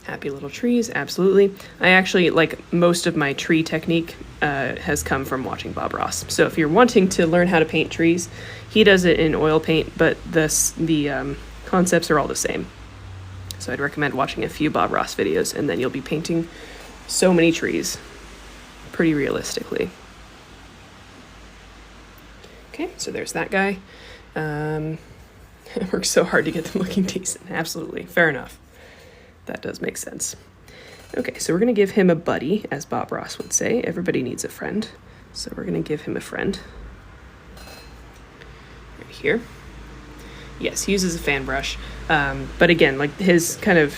Happy little trees, absolutely. I actually, like, most of my tree technique has come from watching Bob Ross. So if you're wanting to learn how to paint trees, he does it in oil paint, but the concepts are all the same. So I'd recommend watching a few Bob Ross videos, and then you'll be painting so many trees pretty realistically. Okay, so there's that guy. It works so hard to get them looking decent. Absolutely, fair enough. That does make sense. Okay, so we're going to give him a buddy, as Bob Ross would say. Everybody needs a friend. So we're going to give him a friend. Right here. Yes, he uses a fan brush. But again, like his kind of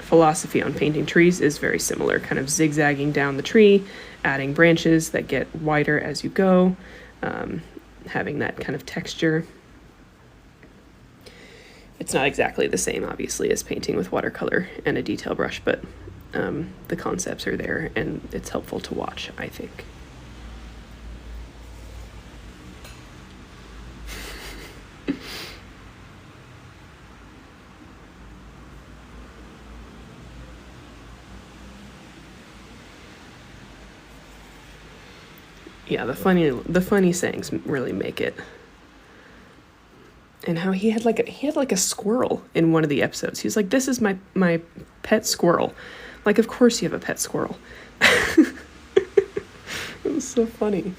philosophy on painting trees is very similar. Kind of zigzagging down the tree, adding branches that get wider as you go, having that kind of texture. It's not exactly the same, obviously, as painting with watercolor and a detail brush, but the concepts are there, and it's helpful to watch, I think. Yeah, the funny sayings really make it. And how he had like a squirrel in one of the episodes. He was like, "This is my pet squirrel." Like, of course you have a pet squirrel. It was so funny.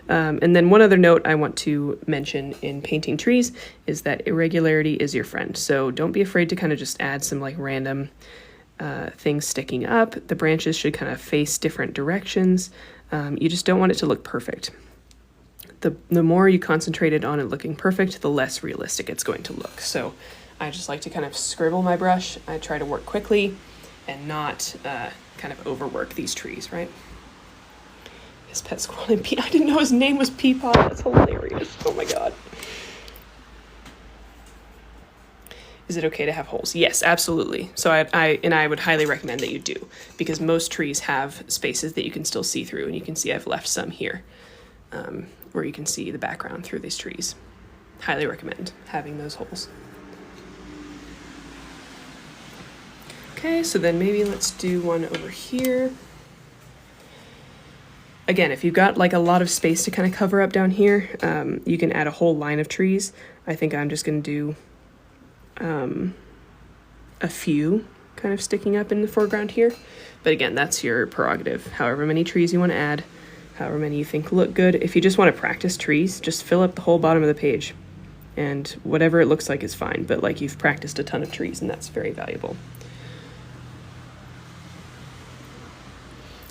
And then one other note I want to mention in painting trees is that irregularity is your friend. So don't be afraid to kind of just add some like random things sticking up. The branches should kind of face different directions. You just don't want it to look perfect. The more you concentrated on it looking perfect, the less realistic it's going to look. So I just like to kind of scribble my brush. I try to work quickly and not kind of overwork these trees, right? His pet squirrel named Pete. I didn't know his name was Peapod. That's hilarious. Oh my god. Is it okay to have holes? Yes, absolutely. So I would highly recommend that you do, because most trees have spaces that you can still see through, and you can see I've left some here where you can see the background through these trees. Highly recommend having those holes. Okay, so then maybe let's do one over here. Again, if you've got like a lot of space to kind of cover up down here, you can add a whole line of trees. I think I'm just going to do a few kind of sticking up in the foreground here. But again, that's your prerogative. However many trees you want to add, however many you think look good. If you just want to practice trees, just fill up the whole bottom of the page. And whatever it looks like is fine, but like you've practiced a ton of trees, and that's very valuable.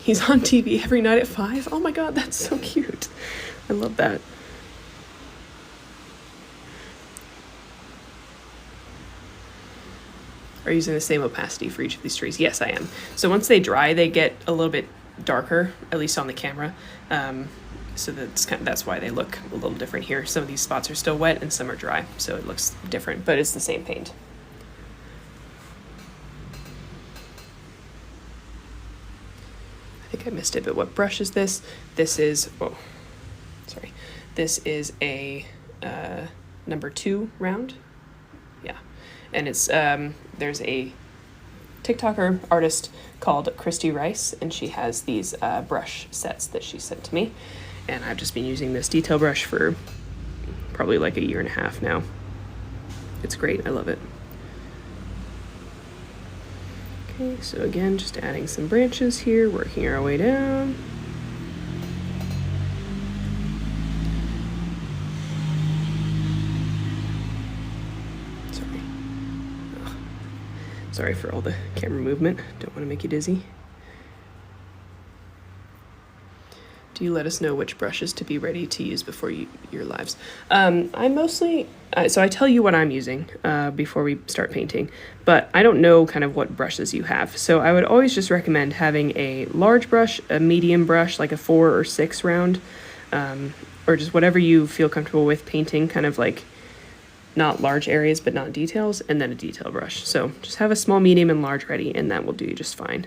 He's on TV every night at 5. Oh my god, that's so cute. I love that. Are you using the same opacity for each of these trees? Yes, I am. So once they dry, they get a little bit darker, at least on the camera. So that's why they look a little different here. Some of these spots are still wet and some are dry, so it looks different, but it's the same paint. I think I missed it, but what brush is this? This is, oh, sorry. This is a number 2 round. Yeah, and it's, there's a TikToker artist called Christy Rice, and she has these brush sets that she sent to me. And I've just been using this detail brush for probably like 1.5 years now. It's great, I love it. Okay, so again, just adding some branches here, working our way down. Sorry. Oh. Sorry for all the camera movement. Don't want to make you dizzy. Do you let us know which brushes to be ready to use before your lives? I mostly, so I tell you what I'm using before we start painting, but I don't know kind of what brushes you have. So I would always just recommend having a large brush, a medium brush, like a 4 or 6 round, or just whatever you feel comfortable with painting, kind of like not large areas, but not details, and then a detail brush. So just have a small, medium, and large ready, and that will do you just fine.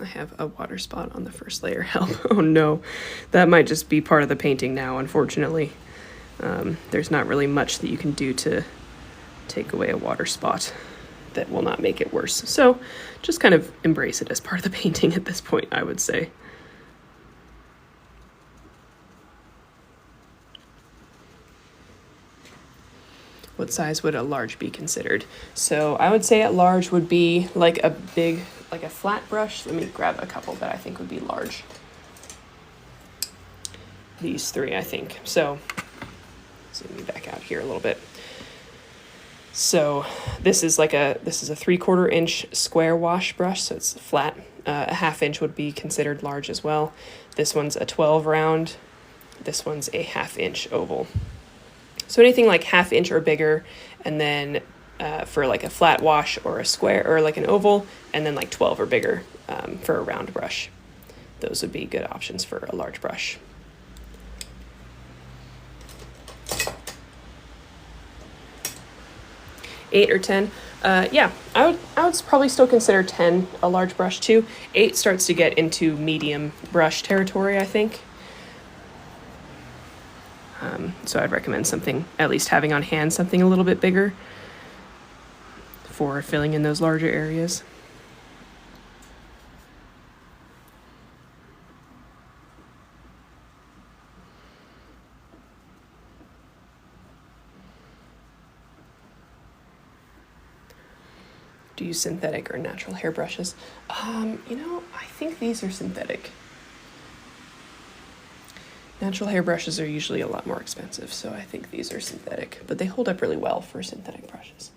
I have a water spot on the first layer. Help. Oh no, that might just be part of the painting now, unfortunately. There's not really much that you can do to take away a water spot that will not make it worse. So just kind of embrace it as part of the painting at this point, I would say. What size would a large be considered? So I would say at large would be like a big, like a flat brush. Let me grab a couple that I think would be large. These 3, I think. So zoom me back out here a little bit. So this is a 3/4 inch square wash brush, so it's flat. A 1/2 inch would be considered large as well. This one's a 12 round. This one's a 1/2 inch oval. So anything like 1/2 inch or bigger, and then for like a flat wash or a square or like an oval, and then like 12 or bigger for a round brush. Those would be good options for a large brush. Eight or 10, yeah, I would probably still consider 10 a large brush too. 8 starts to get into medium brush territory, I think. So I'd recommend something, at least having on hand something a little bit bigger for filling in those larger areas. Do you use synthetic or natural hair brushes? You know, I think these are synthetic. Natural hair brushes are usually a lot more expensive, so I think these are synthetic, but they hold up really well for synthetic brushes.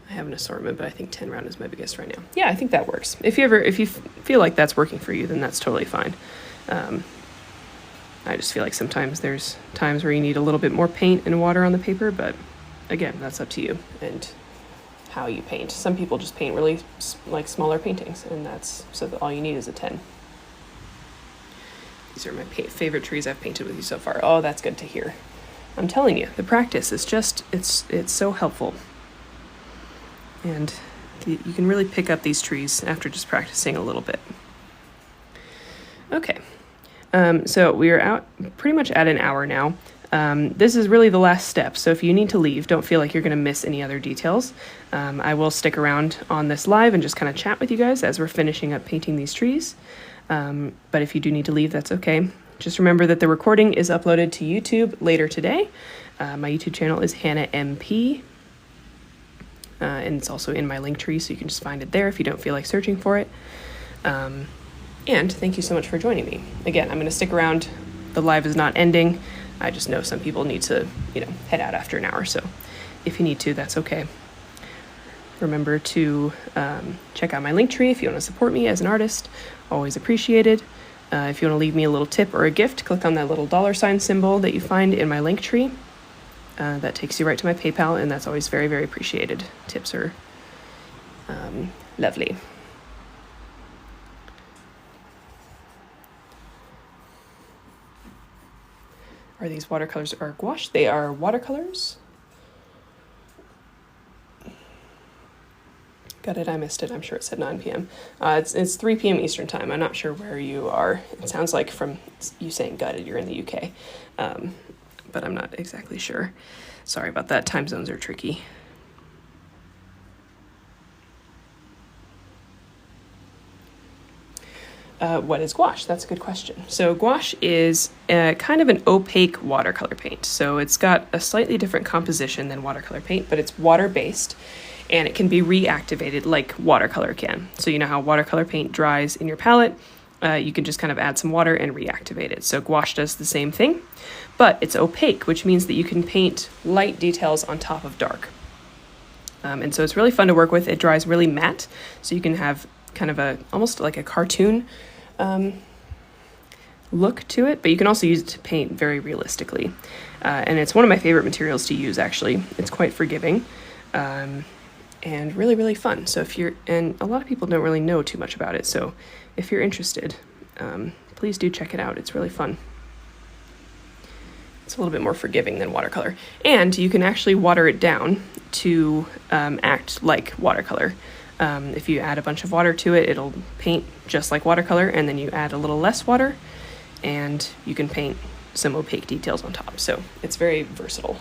I have an assortment, but I think 10 round is my biggest right now. Yeah, I think that works. If you feel like that's working for you, then that's totally fine. I just feel like sometimes there's times where you need a little bit more paint and water on the paper, but again, that's up to you and how you paint. Some people just paint really like smaller paintings, and so all you need is a 10. These are my favorite trees I've painted with you so far. Oh, that's good to hear. I'm telling you, the practice is just, it's so helpful. And you can really pick up these trees after just practicing a little bit. Okay, so we are out pretty much at an hour now. This is really the last step, so if you need to leave, don't feel like you're going to miss any other details. I will stick around on this live and just kind of chat with you guys as we're finishing up painting these trees. But if you do need to leave, that's okay. Just remember that the recording is uploaded to YouTube later today. My YouTube channel is Hannah MP, and it's also in my link tree, so you can just find it there if you don't feel like searching for it. And thank you so much for joining me. Again, I'm going to stick around. The live is not ending. I just know some people need to, head out after an hour. So if you need to, that's okay. Remember to check out my link tree if you want to support me as an artist. Always appreciated. If you want to leave me a little tip or a gift, click on that little $ symbol that you find in my link tree. That takes you right to my PayPal, and that's always very, very appreciated. Tips are lovely. Are these watercolors or gouache? They are watercolors. Got it, I missed it. I'm sure it said 9 p.m. It's 3 p.m. Eastern time. I'm not sure where you are. It sounds like from you saying gutted, you're in the UK. But I'm not exactly sure. Sorry about that. Time zones are tricky. What is gouache? That's a good question. So gouache is kind of an opaque watercolor paint. So it's got a slightly different composition than watercolor paint, but it's water-based, and it can be reactivated like watercolor can. So you know how watercolor paint dries in your palette? You can just kind of add some water and reactivate it. So gouache does the same thing, but it's opaque, which means that you can paint light details on top of dark. And so it's really fun to work with. It dries really matte, so you can have kind of almost like a cartoon look to it, but you can also use it to paint very realistically. And it's one of my favorite materials to use, actually. It's quite forgiving. And really, really fun. So and a lot of people don't really know too much about it. So if you're interested, please do check it out. It's really fun. It's a little bit more forgiving than watercolor. And you can actually water it down to act like watercolor. If you add a bunch of water to it, it'll paint just like watercolor, and then you add a little less water, and you can paint some opaque details on top. So it's very versatile.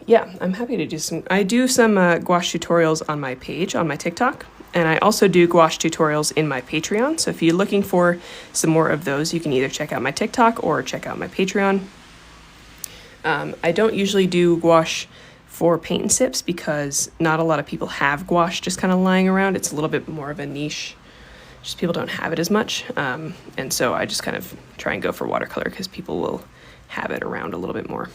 Yeah, I'm happy to do some. I do some gouache tutorials on my page, on my TikTok, and I also do gouache tutorials in my Patreon. So if you're looking for some more of those, you can either check out my TikTok or check out my Patreon. I don't usually do gouache for paint and sips because not a lot of people have gouache just kind of lying around. It's a little bit more of a niche. Just people don't have it as much. And so I just kind of try and go for watercolor because people will have it around a little bit more.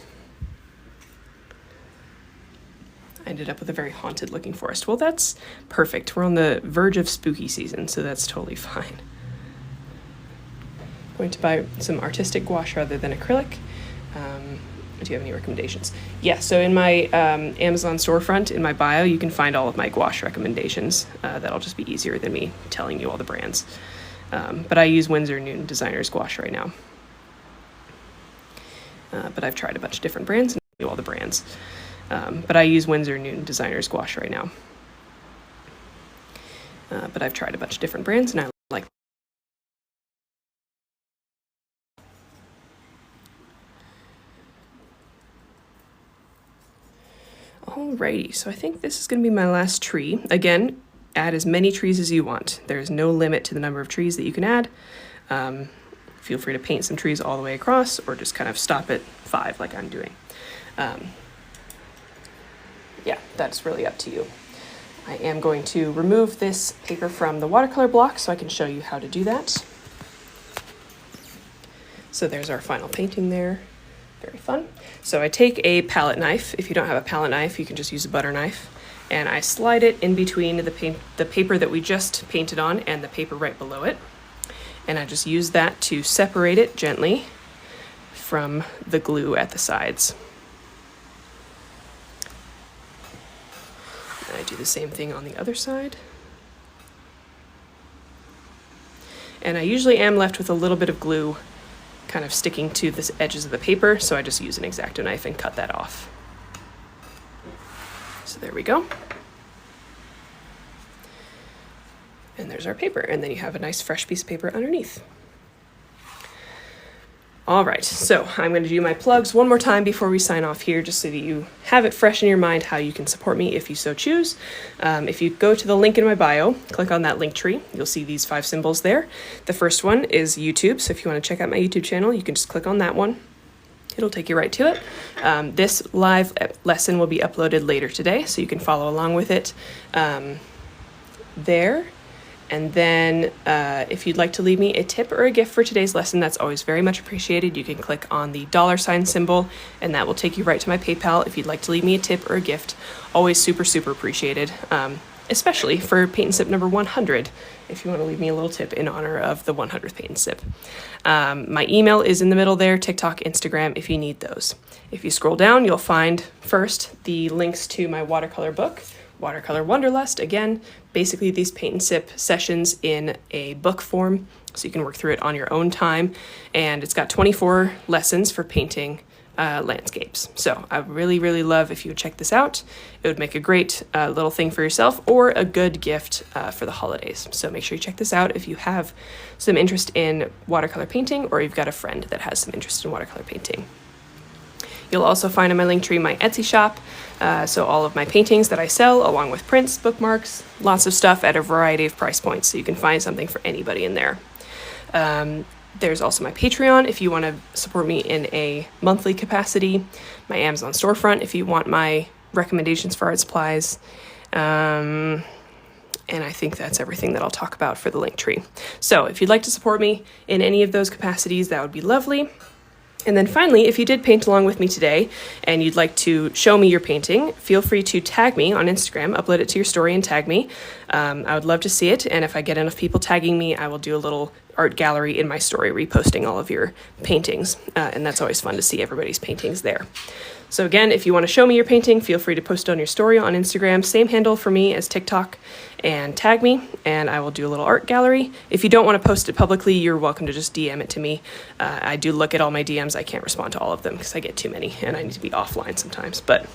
I ended up with a very haunted looking forest. Well, that's perfect. We're on the verge of spooky season, so that's totally fine. I'm going to buy some artistic gouache rather than acrylic. Do you have any recommendations? Yeah, so in my Amazon storefront, in my bio, you can find all of my gouache recommendations. That'll just be easier than me telling you all the brands. But I use Winsor&Newton Designer's gouache right now. But I've tried a bunch of different brands and I know all the brands. But I use Winsor&Newton Designer's gouache right now. But I've tried a bunch of different brands and I like. Alrighty, so I think this is going to be my last tree. Again, add as many trees as you want. There's no limit to the number of trees that you can add. Feel free to paint some trees all the way across or just kind of stop at 5 like I'm doing. Yeah, that's really up to you. I am going to remove this paper from the watercolor block so I can show you how to do that. So there's our final painting there. Very fun. So I take a palette knife. If you don't have a palette knife, you can just use a butter knife. And I slide it in between the paper that we just painted on and the paper right below it. And I just use that to separate it gently from the glue at the sides. And I do the same thing on the other side. And I usually am left with a little bit of glue kind of sticking to the edges of the paper, so I just use an X-Acto knife and cut that off. So there we go. And there's our paper, and then you have a nice fresh piece of paper underneath. All right, so I'm going to do my plugs one more time before we sign off here, just so that you have it fresh in your mind how you can support me if you so choose. If you go to the link in my bio, click on that link tree, you'll see these 5 symbols there. The first one is YouTube, so if you want to check out my YouTube channel, you can just click on that one. It'll take you right to it. This live lesson will be uploaded later today, so you can follow along with it there. And then if you'd like to leave me a tip or a gift for today's lesson, that's always very much appreciated. You can click on the $ symbol and that will take you right to my PayPal if you'd like to leave me a tip or a gift. Always super, super appreciated, especially for paint and sip number 100, if you want to leave me a little tip in honor of the 100th paint and sip. My email is in the middle there, TikTok, Instagram, if you need those. If you scroll down, you'll find first the links to my watercolor book, Watercolor Wanderlust. Again, basically these paint and sip sessions in a book form, so you can work through it on your own time. And it's got 24 lessons for painting landscapes. So I really, really love if you would check this out. It would make a great little thing for yourself or a good gift for the holidays. So make sure you check this out if you have some interest in watercolor painting or you've got a friend that has some interest in watercolor painting. You'll also find on my Linktree my Etsy shop, so all of my paintings that I sell, along with prints, bookmarks, lots of stuff at a variety of price points, so you can find something for anybody in there. There's also my Patreon if you want to support me in a monthly capacity, my Amazon storefront if you want my recommendations for art supplies, and I think that's everything that I'll talk about for the Linktree. So if you'd like to support me in any of those capacities, that would be lovely. And then finally, if you did paint along with me today and you'd like to show me your painting, feel free to tag me on Instagram, upload it to your story and tag me. I would love to see it. And if I get enough people tagging me, I will do a little art gallery in my story, reposting all of your paintings. And that's always fun to see everybody's paintings there. So again, if you want to show me your painting, feel free to post it on your story on Instagram, same handle for me as TikTok, and tag me, and I will do a little art gallery. If you don't want to post it publicly, you're welcome to just DM it to me. I do look at all my DMs. I can't respond to all of them because I get too many, and I need to be offline sometimes, but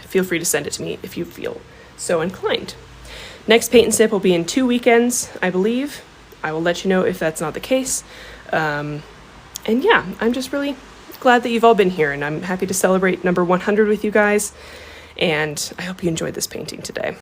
feel free to send it to me if you feel so inclined. Next paint and sip will be in 2 weekends, I believe. I will let you know if that's not the case. And yeah, I'm just really glad that you've all been here, and I'm happy to celebrate number 100 with you guys, and I hope you enjoyed this painting today.